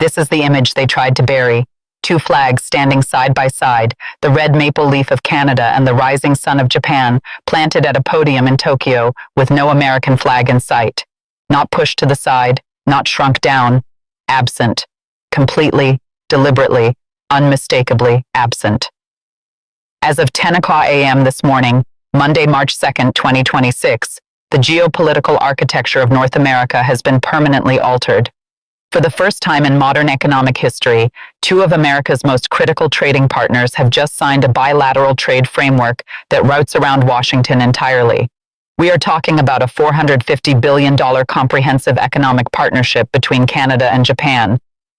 This is the image they tried to bury. Two flags standing side by side, the red maple leaf of Canada and the rising sun of Japan, planted at a podium in Tokyo with no American flag in sight. Not pushed to the side, not shrunk down, absent. Completely, deliberately, unmistakably absent. As of 10 a.m. this morning, Monday, March 2nd, 2026, the geopolitical architecture of North America has been permanently altered. For the first time in modern economic history, two of America's most critical trading partners have just signed a bilateral trade framework that routes around Washington entirely. We are talking about a $450 billion comprehensive economic partnership between Canada and Japan.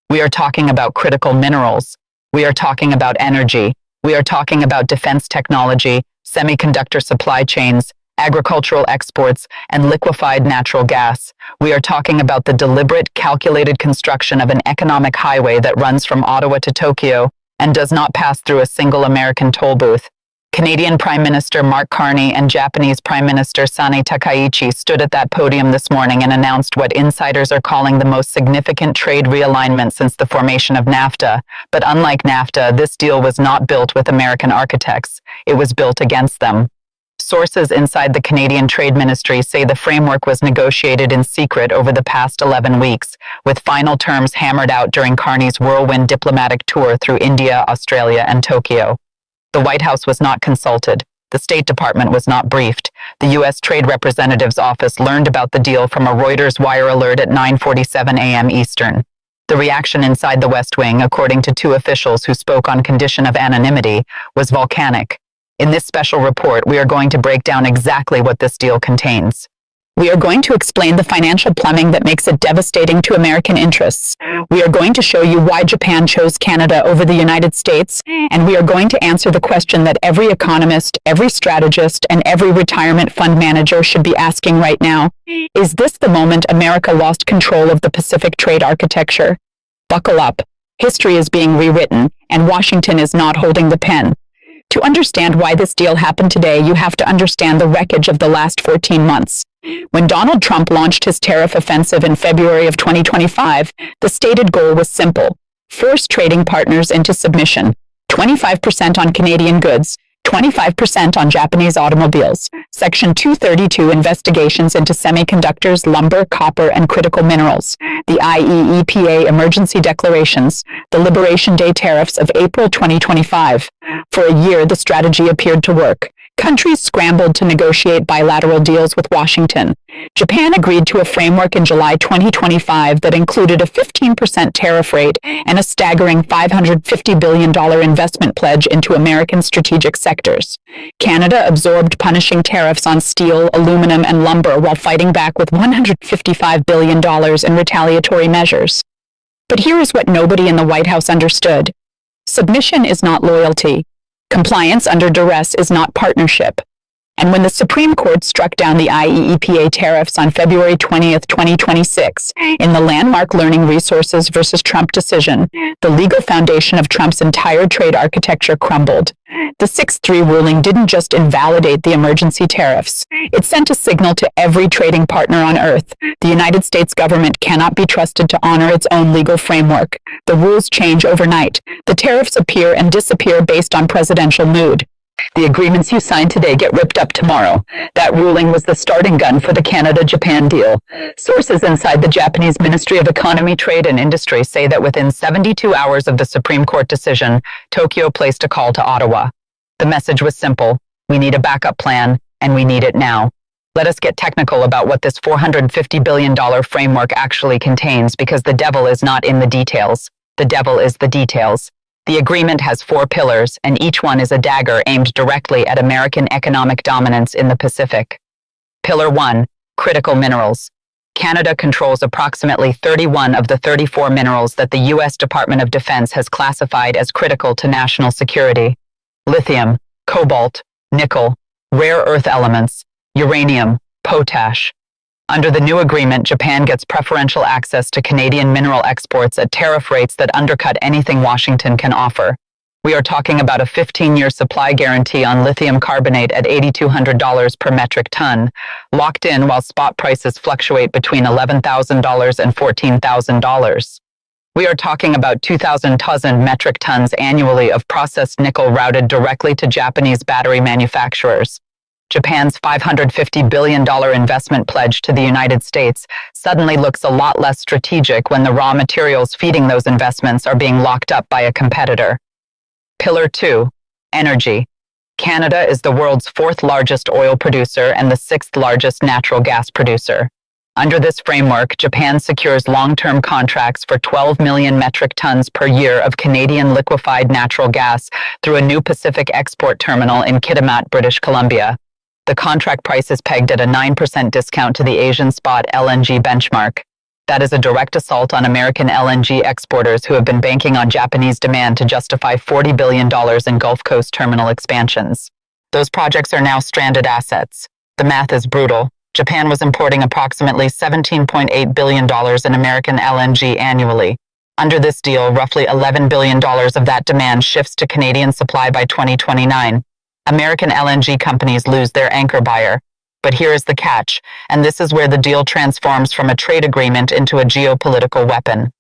We are talking about critical minerals. We are talking about energy. We are talking about defense technology, semiconductor supply chains, agricultural exports, and liquefied natural gas. We are talking about the deliberate, calculated construction of an economic highway that runs from Ottawa to Tokyo and does not pass through a single American toll booth. Canadian Prime Minister Mark Carney and Japanese Prime Minister Sanae Takaichi stood at that podium this morning and announced what insiders are calling the most significant trade realignment since the formation of NAFTA. But unlike NAFTA, this deal was not built with American architects. It was built against them. Sources inside the Canadian Trade Ministry say the framework was negotiated in secret over the past 11 weeks, with final terms hammered out during Carney's whirlwind diplomatic tour through India, Australia, and Tokyo. The White House was not consulted. The State Department was not briefed. The U.S. Trade Representative's office learned about the deal from a Reuters wire alert at 9:47 a.m. Eastern. The reaction inside the West Wing, according to two officials who spoke on condition of anonymity, was volcanic. In this special report, we are going to break down exactly what this deal contains. We are going to explain the financial plumbing that makes it devastating to American interests. We are going to show you why Japan chose Canada over the United States, and we are going to answer the question that every economist, every strategist, and every retirement fund manager should be asking right now. Is this the moment America lost control of the Pacific trade architecture? Buckle up. History is being rewritten, and Washington is not holding the pen. To understand why this deal happened today, you have to understand the wreckage of the last 14 months. When Donald Trump launched his tariff offensive in February of 2025, the stated goal was simple: force trading partners into submission. 25% on Canadian goods, 25% on Japanese automobiles. Section 232 investigations into semiconductors, lumber, copper, and critical minerals. The IEEPA emergency declarations. The Liberation Day tariffs of April 2025. For a year, the strategy appeared to work. Countries scrambled to negotiate bilateral deals with Washington. Japan agreed to a framework in July 2025 that included a 15% tariff rate and a staggering $550 billion investment pledge into American strategic sectors. Canada absorbed punishing tariffs on steel, aluminum, and lumber while fighting back with $155 billion in retaliatory measures. But here is what nobody in the White House understood. Submission is not loyalty. Compliance under duress is not partnership. And when the Supreme Court struck down the IEEPA tariffs on February 20th, 2026, in the landmark Learning Resources versus Trump decision, the legal foundation of Trump's entire trade architecture crumbled. The 6-3 ruling didn't just invalidate the emergency tariffs. It sent a signal to every trading partner on Earth. The United States government cannot be trusted to honor its own legal framework. The rules change overnight. The tariffs appear and disappear based on presidential mood. The agreements you sign today get ripped up tomorrow. That ruling was the starting gun for the Canada-Japan deal. Sources inside the Japanese Ministry of Economy, Trade and Industry say that within 72 hours of the Supreme Court decision, Tokyo placed a call to Ottawa. The message was simple: we need a backup plan, and we need it now. Let us get technical about what this $450 billion framework actually contains, because the devil is not in the details. The devil is the details. The agreement has 4 pillars, and each one is a dagger aimed directly at American economic dominance in the Pacific. Pillar 1, critical minerals. Canada controls approximately 31 of the 34 minerals that the U.S. Department of Defense has classified as critical to national security. Lithium, cobalt, nickel, rare earth elements, uranium, potash. Under the new agreement, Japan gets preferential access to Canadian mineral exports at tariff rates that undercut anything Washington can offer. We are talking about a 15-year supply guarantee on lithium carbonate at $8,200 per metric ton, locked in while spot prices fluctuate between $11,000 and $14,000. We are talking about 2,000 metric tons annually of processed nickel routed directly to Japanese battery manufacturers. Japan's $550 billion investment pledge to the United States suddenly looks a lot less strategic when the raw materials feeding those investments are being locked up by a competitor. Pillar 2. Energy. Canada is the world's fourth largest oil producer and the sixth largest natural gas producer. Under this framework, Japan secures long-term contracts for 12 million metric tons per year of Canadian liquefied natural gas through a new Pacific export terminal in Kitimat, British Columbia. The contract price is pegged at a 9% discount to the Asian spot LNG benchmark. That is a direct assault on American LNG exporters who have been banking on Japanese demand to justify $40 billion in Gulf Coast terminal expansions. Those projects are now stranded assets. The math is brutal. Japan was importing approximately $17.8 billion in American LNG annually. Under this deal, roughly $11 billion of that demand shifts to Canadian supply by 2029. American LNG companies lose their anchor buyer. But here is the catch, and this is where the deal transforms from a trade agreement into a geopolitical weapon.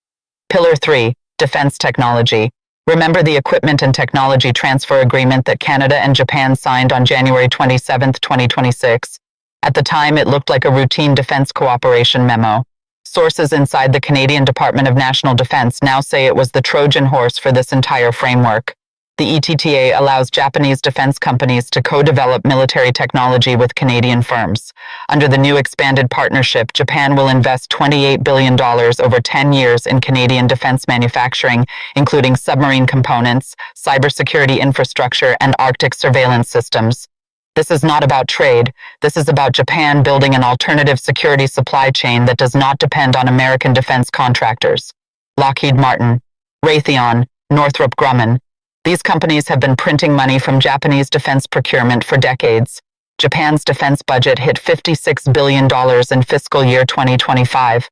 Pillar 3. Defense technology. Remember the equipment and technology transfer agreement that Canada and Japan signed on January 27, 2026? At the time, it looked like a routine defense cooperation memo. Sources inside the Canadian Department of National Defense now say it was the Trojan horse for this entire framework. The ETTA allows Japanese defense companies to co-develop military technology with Canadian firms. Under the new expanded partnership, Japan will invest $28 billion over 10 years in Canadian defense manufacturing, including submarine components, cybersecurity infrastructure, and Arctic surveillance systems. This is not about trade. This is about Japan building an alternative security supply chain that does not depend on American defense contractors. Lockheed Martin, Raytheon, Northrop Grumman. These companies have been printing money from Japanese defense procurement for decades. Japan's defense budget hit $56 billion in fiscal year 2025.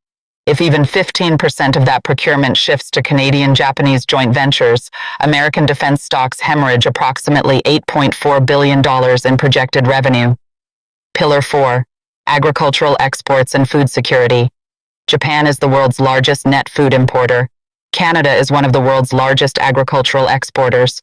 If even 15% of that procurement shifts to Canadian-Japanese joint ventures, American defense stocks hemorrhage approximately $8.4 billion in projected revenue. Pillar 4. Agricultural exports and food security. Japan is the world's largest net food importer. Canada is one of the world's largest agricultural exporters.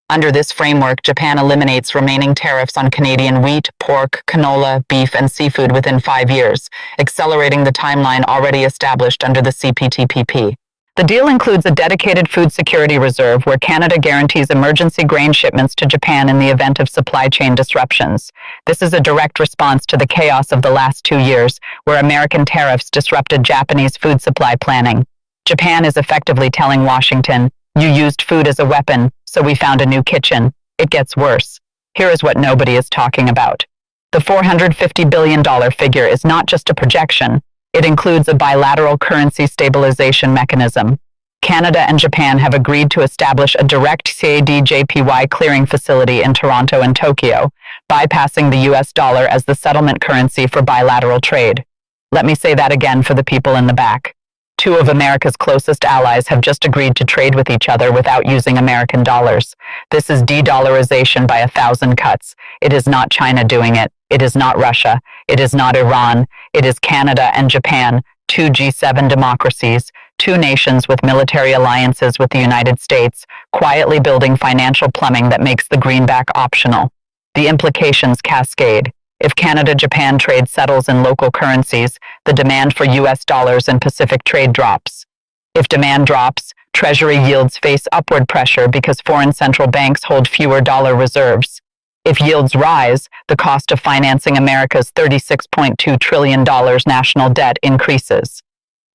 Under this framework, Japan eliminates remaining tariffs on Canadian wheat, pork, canola, beef, and seafood within 5 years, accelerating the timeline already established under the CPTPP. The deal includes a dedicated food security reserve where Canada guarantees emergency grain shipments to Japan in the event of supply chain disruptions. This is a direct response to the chaos of the last 2 years, where American tariffs disrupted Japanese food supply planning. Japan is effectively telling Washington, "You used food as a weapon, so we found a new kitchen." It gets worse. Here is what nobody is talking about. The $450 billion figure is not just a projection. It includes a bilateral currency stabilization mechanism. Canada and Japan have agreed to establish a direct CAD-JPY clearing facility in Toronto and Tokyo, bypassing the US dollar as the settlement currency for bilateral trade. Let me say that again for the people in the back. 2 of America's closest allies have just agreed to trade with each other without using American dollars. This is de-dollarization by 1,000 cuts. It is not China doing it. It is not Russia. It is not Iran. It is Canada and Japan, 2 G7 democracies, 2 nations with military alliances with the United States, quietly building financial plumbing that makes the greenback optional. The implications cascade. If Canada-Japan trade settles in local currencies, the demand for US dollars and Pacific trade drops. If demand drops, Treasury yields face upward pressure because foreign central banks hold fewer dollar reserves. If yields rise, the cost of financing America's $36.2 trillion national debt increases.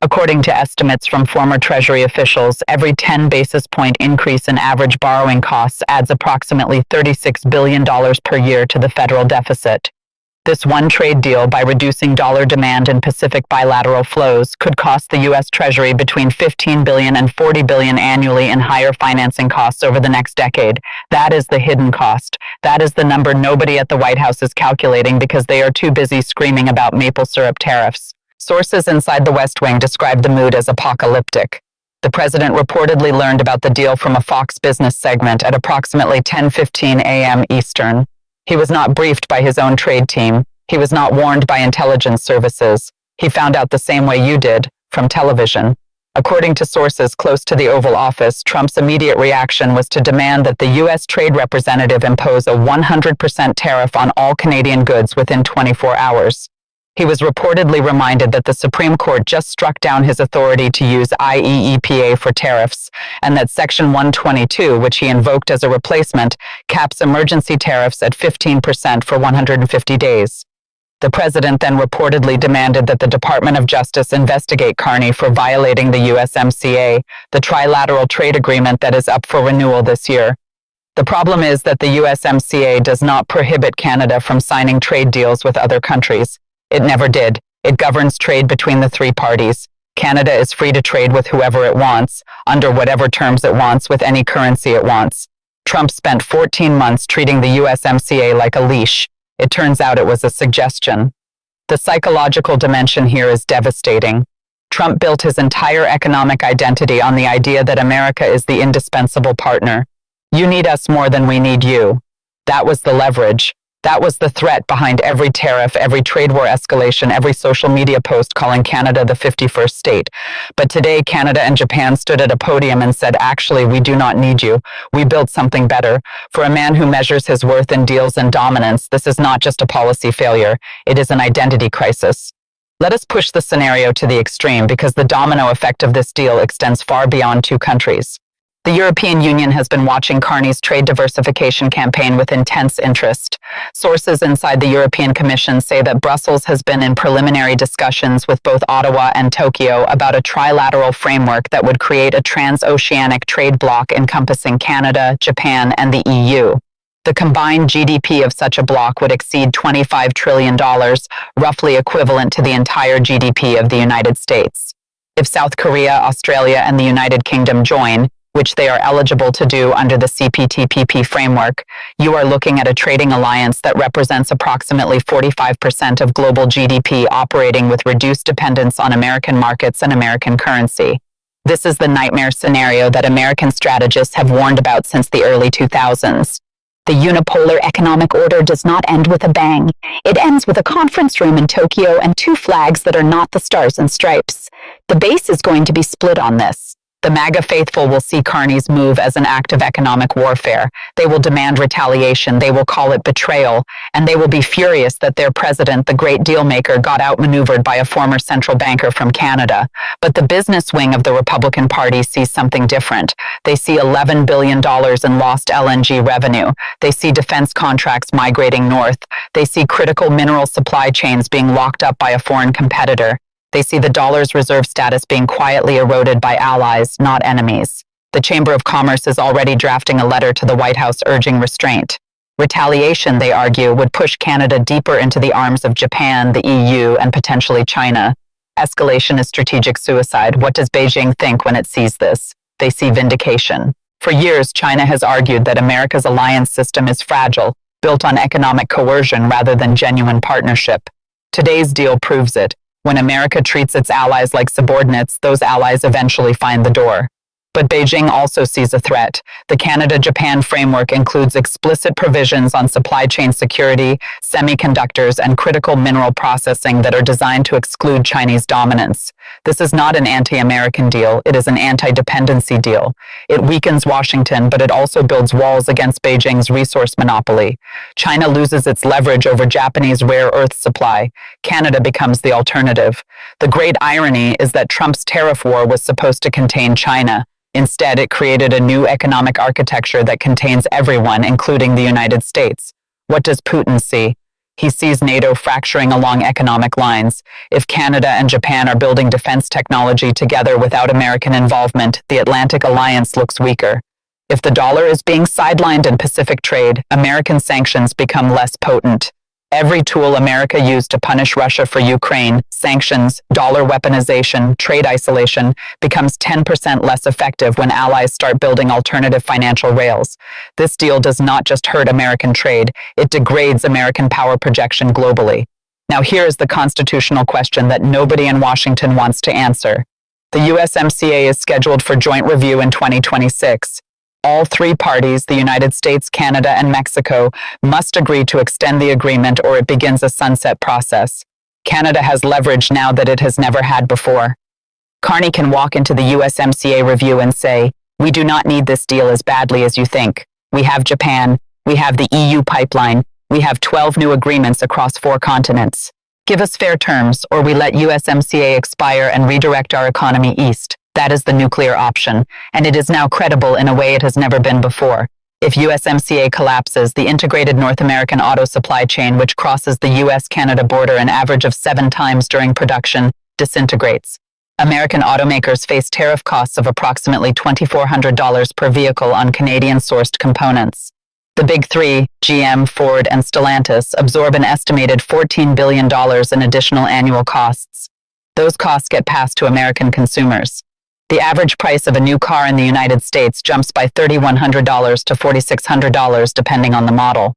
According to estimates from former Treasury officials, every 10 basis point increase in average borrowing costs adds approximately $36 billion per year to the federal deficit. This one trade deal, by reducing dollar demand in Pacific bilateral flows, could cost the U.S. Treasury between $15 billion and $40 billion annually in higher financing costs over the next decade. That is the hidden cost. That is the number nobody at the White House is calculating because they are too busy screaming about maple syrup tariffs. Sources inside the West Wing describe the mood as apocalyptic. The president reportedly learned about the deal from a Fox Business segment at approximately 10:15 a.m. Eastern. He was not briefed by his own trade team. He was not warned by intelligence services. He found out the same way you did, from television. According to sources close to the Oval Office, Trump's immediate reaction was to demand that the U.S. trade representative impose a 100% tariff on all Canadian goods within 24 hours. He was reportedly reminded that the Supreme Court just struck down his authority to use IEEPA for tariffs, and that Section 122, which he invoked as a replacement, caps emergency tariffs at 15% for 150 days. The president then reportedly demanded that the Department of Justice investigate Carney for violating the USMCA, the trilateral trade agreement that is up for renewal this year. The problem is that the USMCA does not prohibit Canada from signing trade deals with other countries. It never did. It governs trade between the three parties. Canada is free to trade with whoever it wants, under whatever terms it wants, with any currency it wants. Trump spent 14 months treating the USMCA like a leash. It turns out it was a suggestion. The psychological dimension here is devastating. Trump built his entire economic identity on the idea that America is the indispensable partner. You need us more than we need you. That was the leverage. That was the threat behind every tariff, every trade war escalation, every social media post calling Canada the 51st state. But today, Canada and Japan stood at a podium and said, actually, we do not need you. We built something better. For a man who measures his worth in deals and dominance, this is not just a policy failure. It is an identity crisis. Let us push the scenario to the extreme, because the domino effect of this deal extends far beyond two countries. The European Union has been watching Carney's trade diversification campaign with intense interest. Sources inside the European Commission say that Brussels has been in preliminary discussions with both Ottawa and Tokyo about a trilateral framework that would create a transoceanic trade bloc encompassing Canada, Japan, and the EU. The combined GDP of such a bloc would exceed $25 trillion, roughly equivalent to the entire GDP of the United States. If South Korea, Australia, and the United Kingdom join, which they are eligible to do under the CPTPP framework, you are looking at a trading alliance that represents approximately 45% of global GDP operating with reduced dependence on American markets and American currency. This is the nightmare scenario that American strategists have warned about since the early 2000s. The unipolar economic order does not end with a bang. It ends with a conference room in Tokyo and two flags that are not the stars and stripes. The base is going to be split on this. The MAGA faithful will see Carney's move as an act of economic warfare. They will demand retaliation, they will call it betrayal, and they will be furious that their president, the great dealmaker, got outmaneuvered by a former central banker from Canada. But the business wing of the Republican Party sees something different. They see $11 billion in lost LNG revenue. They see defense contracts migrating north. They see critical mineral supply chains being locked up by a foreign competitor. They see the dollar's reserve status being quietly eroded by allies, not enemies. The Chamber of Commerce is already drafting a letter to the White House urging restraint. Retaliation, they argue, would push Canada deeper into the arms of Japan, the EU, and potentially China. Escalation is strategic suicide. What does Beijing think when it sees this? They see vindication. For years, China has argued that America's alliance system is fragile, built on economic coercion rather than genuine partnership. Today's deal proves it. When America treats its allies like subordinates, those allies eventually find the door. But Beijing also sees a threat. The Canada-Japan framework includes explicit provisions on supply chain security, semiconductors, and critical mineral processing that are designed to exclude Chinese dominance. This is not an anti-American deal, it is an anti-dependency deal. It weakens Washington, but it also builds walls against Beijing's resource monopoly. China loses its leverage over Japanese rare earth supply. Canada becomes the alternative. The great irony is that Trump's tariff war was supposed to contain China. Instead, it created a new economic architecture that contains everyone, including the United States. What does Putin see? He sees NATO fracturing along economic lines. If Canada and Japan are building defense technology together without American involvement, the Atlantic Alliance looks weaker. If the dollar is being sidelined in Pacific trade, American sanctions become less potent. Every tool America used to punish Russia for Ukraine, sanctions, dollar weaponization, trade isolation, becomes 10% less effective when allies start building alternative financial rails. This deal does not just hurt American trade, it degrades American power projection globally. Now here is the constitutional question that nobody in Washington wants to answer. The USMCA is scheduled for joint review in 2026. All three parties, the United States, Canada, and Mexico, must agree to extend the agreement or it begins a sunset process. Canada has leverage now that it has never had before. Carney can walk into the USMCA review and say, "We do not need this deal as badly as you think. We have Japan, we have the EU pipeline, we have 12 new agreements across 4 continents. Give us fair terms, or we let USMCA expire and redirect our economy east." That is the nuclear option, and it is now credible in a way it has never been before. If USMCA collapses, the integrated North American auto supply chain, which crosses the US-Canada border an average of 7 times during production, disintegrates. American automakers face tariff costs of approximately $2,400 per vehicle on Canadian-sourced components. The big 3, GM, Ford, and Stellantis, absorb an estimated $14 billion in additional annual costs. Those costs get passed to American consumers. The average price of a new car in the United States jumps by $3,100 to $4,600 depending on the model.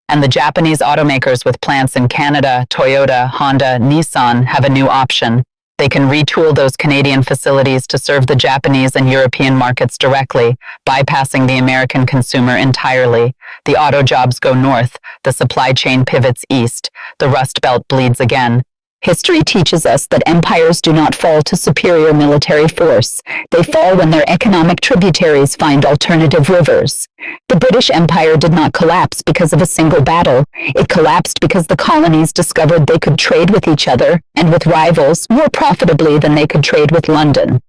And the Japanese automakers with plants in Canada, Toyota, Honda, Nissan have a new option. They can retool those Canadian facilities to serve the Japanese and European markets directly, bypassing the American consumer entirely. The auto jobs go north, the supply chain pivots east, the Rust Belt bleeds again. History teaches us that empires do not fall to superior military force. They fall when their economic tributaries find alternative rivers. The British Empire did not collapse because of a single battle. It collapsed because the colonies discovered they could trade with each other and with rivals more profitably than they could trade with London.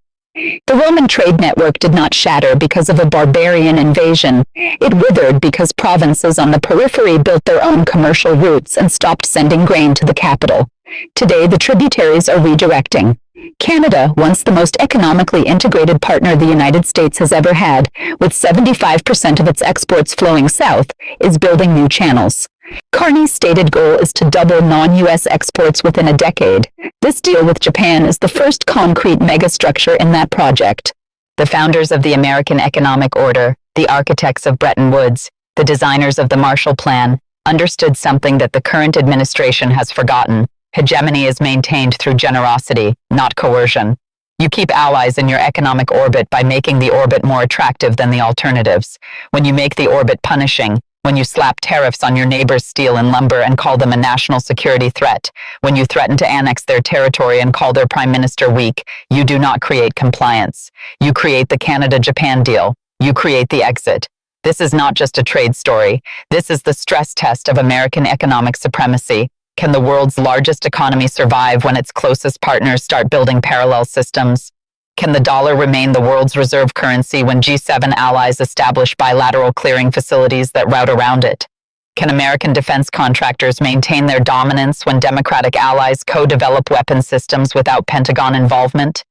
The Roman trade network did not shatter because of a barbarian invasion. It withered because provinces on the periphery built their own commercial routes and stopped sending grain to the capital. Today, the tributaries are redirecting. Canada, once the most economically integrated partner the United States has ever had, with 75% of its exports flowing south, is building new channels. Carney's stated goal is to double non-U.S. exports within a decade. This deal with Japan is the first concrete megastructure in that project. The founders of the American economic order, the architects of Bretton Woods, the designers of the Marshall Plan, understood something that the current administration has forgotten. Hegemony is maintained through generosity, not coercion. You keep allies in your economic orbit by making the orbit more attractive than the alternatives. When you make the orbit punishing, when you slap tariffs on your neighbor's steel and lumber and call them a national security threat, when you threaten to annex their territory and call their prime minister weak, you do not create compliance. You create the Canada-Japan deal. You create the exit. This is not just a trade story. This is the stress test of American economic supremacy. Can the world's largest economy survive when its closest partners start building parallel systems? Can the dollar remain the world's reserve currency when G7 allies establish bilateral clearing facilities that route around it? Can American defense contractors maintain their dominance when Democratic allies co-develop weapon systems without Pentagon involvement?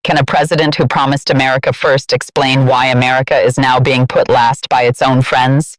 Can a president who promised America first explain why America is now being put last by its own friends?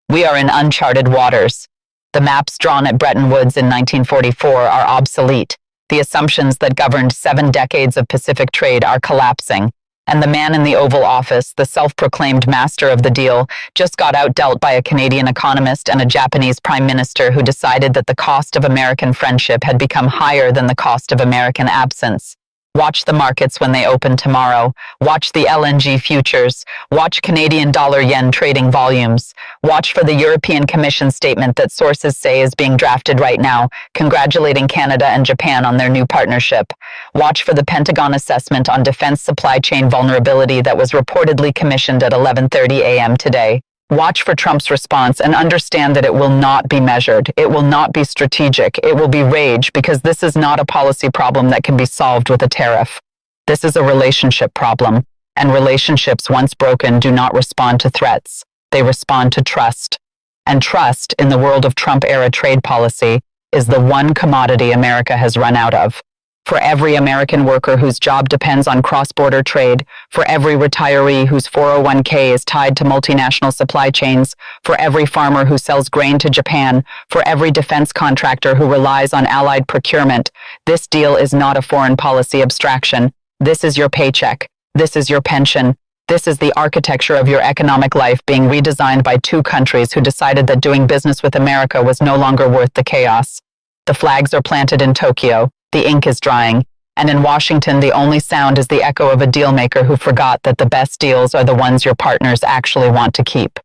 We are in uncharted waters. The maps drawn at Bretton Woods in 1944 are obsolete. The assumptions that governed 7 decades of Pacific trade are collapsing, and the man in the Oval Office, the self-proclaimed master of the deal, just got outdealt by a Canadian economist and a Japanese prime minister who decided that the cost of American friendship had become higher than the cost of American absence. Watch the markets when they open tomorrow. Watch the LNG futures. Watch Canadian dollar-yen trading volumes. Watch for the European Commission statement that sources say is being drafted right now, congratulating Canada and Japan on their new partnership. Watch for the Pentagon assessment on defense supply chain vulnerability that was reportedly commissioned at 11:30 a.m. today. Watch for Trump's response and understand that it will not be measured. It will not be strategic. It will be rage, because this is not a policy problem that can be solved with a tariff. This is a relationship problem, and relationships once broken do not respond to threats. They respond to trust. And trust, in the world of Trump-era trade policy, is the one commodity America has run out of. For every American worker whose job depends on cross-border trade, for every retiree whose 401k is tied to multinational supply chains, for every farmer who sells grain to Japan, for every defense contractor who relies on allied procurement, this deal is not a foreign policy abstraction. This is your paycheck. This is your pension. This is the architecture of your economic life being redesigned by 2 countries who decided that doing business with America was no longer worth the chaos. The flags are planted in Tokyo. The ink is drying, and in Washington the only sound is the echo of a dealmaker who forgot that the best deals are the ones your partners actually want to keep.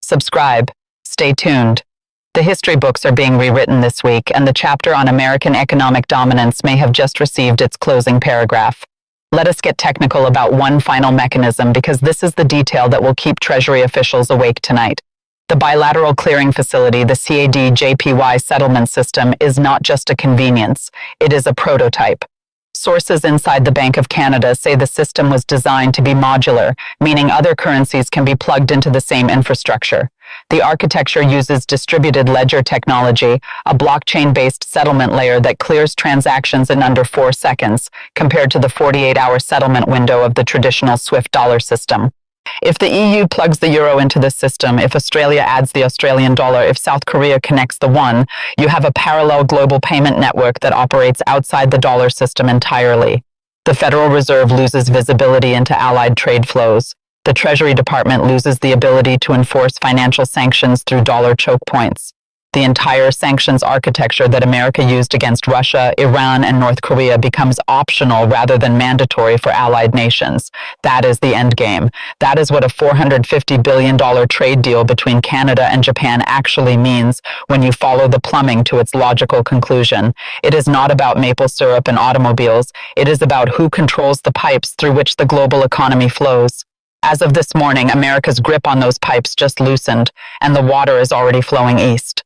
Subscribe. Stay tuned. The history books are being rewritten this week, and the chapter on American economic dominance may have just received its closing paragraph. Let us get technical about one final mechanism because this is the detail that will keep Treasury officials awake tonight. The bilateral clearing facility, the CAD-JPY settlement system, is not just a convenience, it is a prototype. Sources inside the Bank of Canada say the system was designed to be modular, meaning other currencies can be plugged into the same infrastructure. The architecture uses distributed ledger technology, a blockchain-based settlement layer that clears transactions in under 4 seconds, compared to the 48-hour settlement window of the traditional SWIFT dollar system. If the EU plugs the euro into the system, if Australia adds the Australian dollar, if South Korea connects the yuan, you have a parallel global payment network that operates outside the dollar system entirely. The Federal Reserve loses visibility into allied trade flows. The Treasury Department loses the ability to enforce financial sanctions through dollar choke points. The entire sanctions architecture that America used against Russia, Iran, and North Korea becomes optional rather than mandatory for allied nations. That is the end game. That is what a $450 billion trade deal between Canada and Japan actually means when you follow the plumbing to its logical conclusion. It is not about maple syrup and automobiles. It is about who controls the pipes through which the global economy flows. As of this morning, America's grip on those pipes just loosened, and the water is already flowing east.